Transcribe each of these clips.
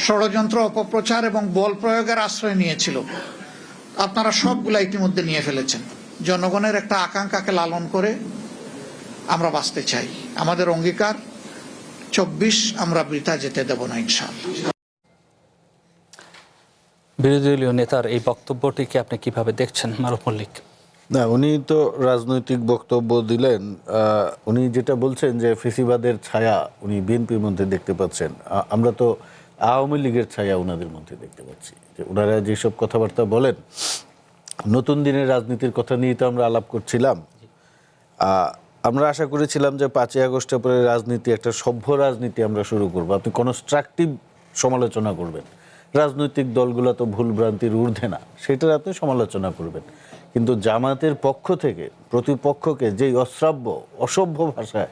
ষড়যন্ত্র, অপপ্রচার এবং বল প্রয়োগের আশ্রয় নিয়েছিল, আপনারা সবগুলা ইতিমধ্যে নিয়ে ফেলেছেন। জনগণের একটা আকাঙ্ক্ষাকে লালন করে আমরা বাঁচতে চাই। আমাদের অঙ্গীকার 24 আমরা বৃথা যেতে দেব না ইনশাআল্লাহ। বিরোধী দলীয় নেতার এই বক্তব্যটিকে আপনি কিভাবে দেখছেন মারুফ মল্লিক? না, উনি তো রাজনৈতিক বক্তব্য দিলেন। উনি যেটা বলছেন যে ফেসিবাদের ছায়া উনি বিএনপির মধ্যে দেখতে পাচ্ছেন। আমরা তো আওয়ামী লীগের ছায়া ওনাদের মধ্যে দেখতে পাচ্ছি। যে ওনারা যেসব কথাবার্তা বলেন, নতুন দিনের রাজনীতির কথা নিয়ে তো আমরা আলাপ করছিলাম। আমরা আশা করেছিলাম যে 5ই আগস্টের পরে রাজনীতি একটা সভ্য রাজনীতি আমরা শুরু করব। আপনি কনস্ট্রাকটিভ সমালোচনা করবেন, রাজনৈতিক দলগুলো তো ভুল ভ্রান্তির ঊর্ধ্বে না, সেটার আপনি সমালোচনা করবেন। কিন্তু জামাতের পক্ষ থেকে প্রতিপক্ষকে যেই অশ্রাব্য অসভ্য ভাষায়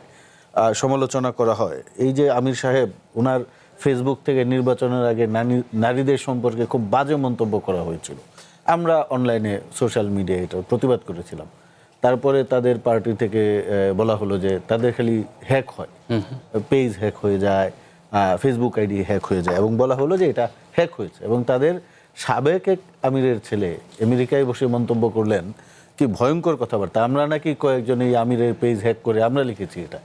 সমালোচনা করা হয়, এই যে আমির সাহেব ওনার ফেসবুক থেকে নির্বাচনের আগে নারীদের সম্পর্কে খুব বাজে মন্তব্য করা হয়েছিল, আমরা অনলাইনে সোশ্যাল মিডিয়ায় এটা প্রতিবাদ করেছিলাম। তারপরে তাদের পার্টি থেকে বলা হলো যে তাদের খালি হ্যাক হয়, পেজ হ্যাক হয়ে যায়, ফেসবুক আইডি হ্যাক হয়ে যায়, এবং বলা হলো যে এটা হ্যাক হয়েছে। এবং তাদের সাবেক এক আমিরের ছেলে আমেরিকায় বসে মন্তব্য করলেন, কি ভয়ঙ্কর কথাবার্তা, আমরা নাকি কয়েকজন এই আমিরের পেজ হ্যাক করে আমরা লিখেছি এটা।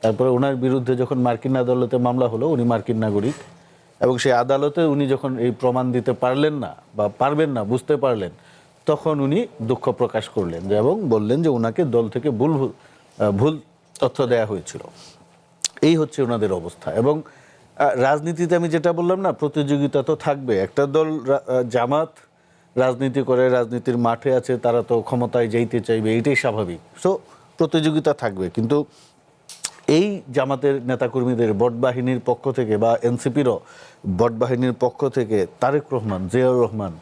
তারপরে ওনার বিরুদ্ধে যখন মার্কিন আদালতে মামলা হলো, উনি মার্কিন নাগরিক, এবং সেই আদালতে উনি যখন এই প্রমাণ দিতে পারলেন না বা পারবেন না বুঝতে পারলেন, তখন উনি দুঃখ প্রকাশ করলেন এবং বললেন যে ওনাকে দল থেকে ভুল তথ্য দেয়া হয়েছিল। এই হচ্ছে ওনাদের অবস্থা। এবং রাজনীতিতে আমি যেটা বললাম না, প্রতিযোগিতা তো থাকবে। একটা দল জামাত রাজনীতি করে, রাজনীতির মাঠে আছে, তারা তো ক্ষমতায় যাইতে চাইবে, এইটাই স্বাভাবিক। সো প্রতিযোগিতা থাকবে। কিন্তু এই জামাতের নেতাকর্মীদের বটবাহিনীর পক্ষ থেকে বা এনসিপিরও বটবাহিনীর পক্ষ থেকে তারেক রহমান, জিয়াউর রহমান,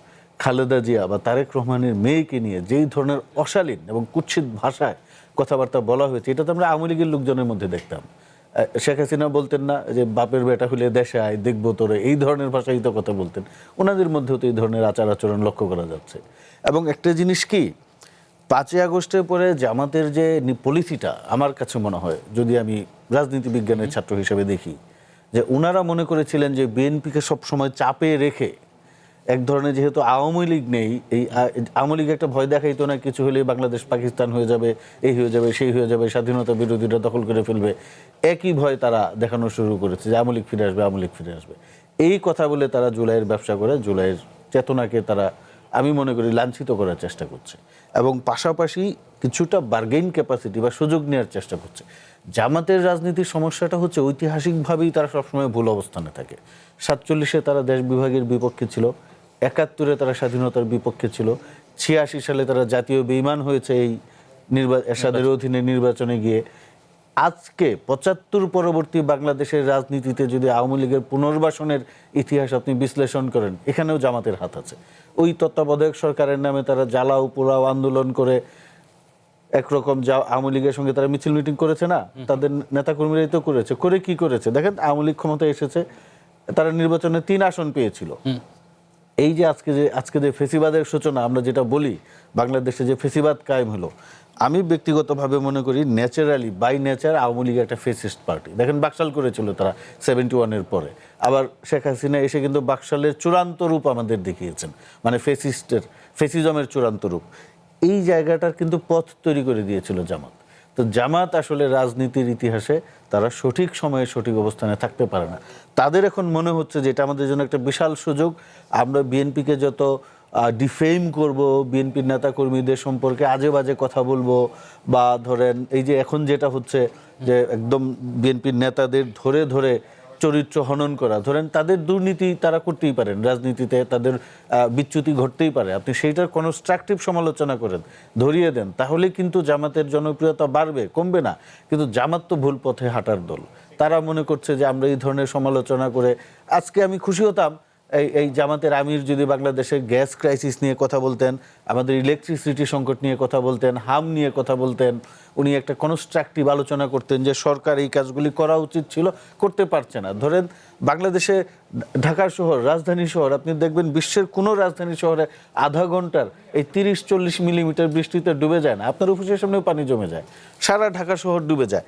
খালেদা জিয়া বা তারেক রহমানের মেয়েকে নিয়ে যেই ধরনের অশালীন এবং কুৎসিত ভাষায় কথাবার্তা বলা হয়েছে, এটা তো আমরা আওয়ামী লীগের লোকজনের মধ্যে দেখতাম। শেখ হাসিনা বলতেন না যে বাপের বেটা হলে দেশে আয়, দেখবো তোরে, এই ধরনের ভাষাই তো কথা বলতেন। ওনাদের মধ্যেও তো এই ধরনের আচার আচরণ লক্ষ্য করা যাচ্ছে। এবং একটা জিনিস কি, 5ই আগস্টের পরে জামাতের যে পলিসিটা আমার কাছে মনে হয়, যদি আমি রাজনীতি বিজ্ঞানের ছাত্র হিসেবে দেখি, যে ওনারা মনে করেছিলেন যে বিএনপিকে সবসময় চাপে রেখে এক ধরনের, যেহেতু আওয়ামী লীগ নেই, এই আওয়ামী লীগ একটা ভয় দেখাইতো না, কিছু হলেই বাংলাদেশ পাকিস্তান হয়ে যাবে, এই হয়ে যাবে, সেই হয়ে যাবে, স্বাধীনতা বিরোধীরা দখল করে ফেলবে, একই ভয় তারা দেখানো শুরু করেছে যে আওয়ামী লীগ ফিরে আসবে, আওয়ামী লীগ ফিরে আসবে। এই কথা বলে তারা জুলাইয়ের ব্যবসা করে, জুলাইয়ের চেতনাকে তারা, আমি মনে করি, লাঞ্ছিত করার চেষ্টা করছে। এবং পাশাপাশি কিছুটা বার্গেইন ক্যাপাসিটি বা সুযোগ নেওয়ার চেষ্টা করছে। জামাতের রাজনীতির সমস্যাটা হচ্ছে ঐতিহাসিকভাবেই তারা সবসময় ভুল অবস্থানে থাকে। 47-এ তারা দেশ বিভাগের বিপক্ষে ছিল, 71-এ তারা স্বাধীনতার বিপক্ষে ছিল, 86 সালে তারা জাতীয় বেঈমান হয়েছে এই এরশাদের অধীনে নির্বাচনে গিয়ে। আজকে 75 পরবর্তী বাংলাদেশের রাজনীতিতে যদি আওয়ামী লীগের পুনর্বাসনের ইতিহাস আপনি বিশ্লেষণ করেন, এখানেও জামাতের হাত আছে। ওই তত্ত্বাবধায়ক সরকারের নামে তারা জ্বালাও পোড়াও আন্দোলন করে, একরকম যা আওয়ামী লীগের সঙ্গে তারা মিছিল মিটিং করেছে না, তাদের নেতাকর্মীরাই তো করেছে। করে কি করেছে দেখেন, আওয়ামী লীগ ক্ষমতায় এসেছে, তারা নির্বাচনে 3 আসন পেয়েছিল। এই যে আজকে যে ফেসিবাদের সূচনা, আমরা যেটা বলি বাংলাদেশে যে ফেসিবাদ কায়েম হলো, আমি ব্যক্তিগতভাবে মনে করি naturally by nature Awami League একটা ফেসিস্ট পার্টি। দেখেন বাকশাল করেছিল তারা 71-এর পরে, আবার শেখ হাসিনা এসে কিন্তু বাকশালের চূড়ান্ত রূপ আমাদের দেখিয়েছেন, মানে ফেসিজমের চূড়ান্ত রূপ। এই জায়গাটার কিন্তু পথ তৈরি করে দিয়েছিল জামাত। তো জামাত আসলে রাজনীতির ইতিহাসে তারা সঠিক সময়ে সঠিক অবস্থানে থাকতে পারে না। তাদের এখন মনে হচ্ছে যে এটা আমাদের জন্য একটা বিশাল সুযোগ, আমরা বিএনপিকে যত ডিফেম করব, বিএনপির নেতাকর্মীদের সম্পর্কে আজে বাজে কথা বলবো, বা ধরেন এই যে এখন যেটা হচ্ছে যে একদম বিএনপির নেতাদের ধরে ধরে চরিত্র হনন করা, ধরেন তাদের দুর্নীতি তারা করতেই পারেন, রাজনীতিতে তাদের বিচ্যুতি ঘটতেই পারে, আপনি সেইটার কনস্ট্রাকটিভ সমালোচনা করেন, ধরিয়ে দেন, তাহলে কিন্তু জামাতের জনপ্রিয়তা বাড়বে, কমবে না। কিন্তু জামাত তো ভুল পথে হাঁটার দল। তারা মনে করছে যে আমরা এই ধরনের সমালোচনা করে, আজকে আমি খুশি হতাম এই জামাতের আমির যদি বাংলাদেশের গ্যাস ক্রাইসিস নিয়ে কথা বলতেন, আমাদের ইলেকট্রিসিটি সংকট নিয়ে কথা বলতেন, হাম নিয়ে কথা বলতেন, উনি একটা কনস্ট্রাকটিভ আলোচনা করতেন যে সরকার এই কাজগুলি করা উচিত ছিল, করতে পারছে না। ধরেন বাংলাদেশে ঢাকা শহর, রাজধানী শহর, আপনি দেখবেন বিশ্বের কোনো রাজধানী শহরে আধা ঘন্টার এই 30-40 মিলিমিটার বৃষ্টিতে ডুবে যায় না, আপনার অফিসের সামনেও পানি জমে যায়, সারা ঢাকা শহর ডুবে যায়।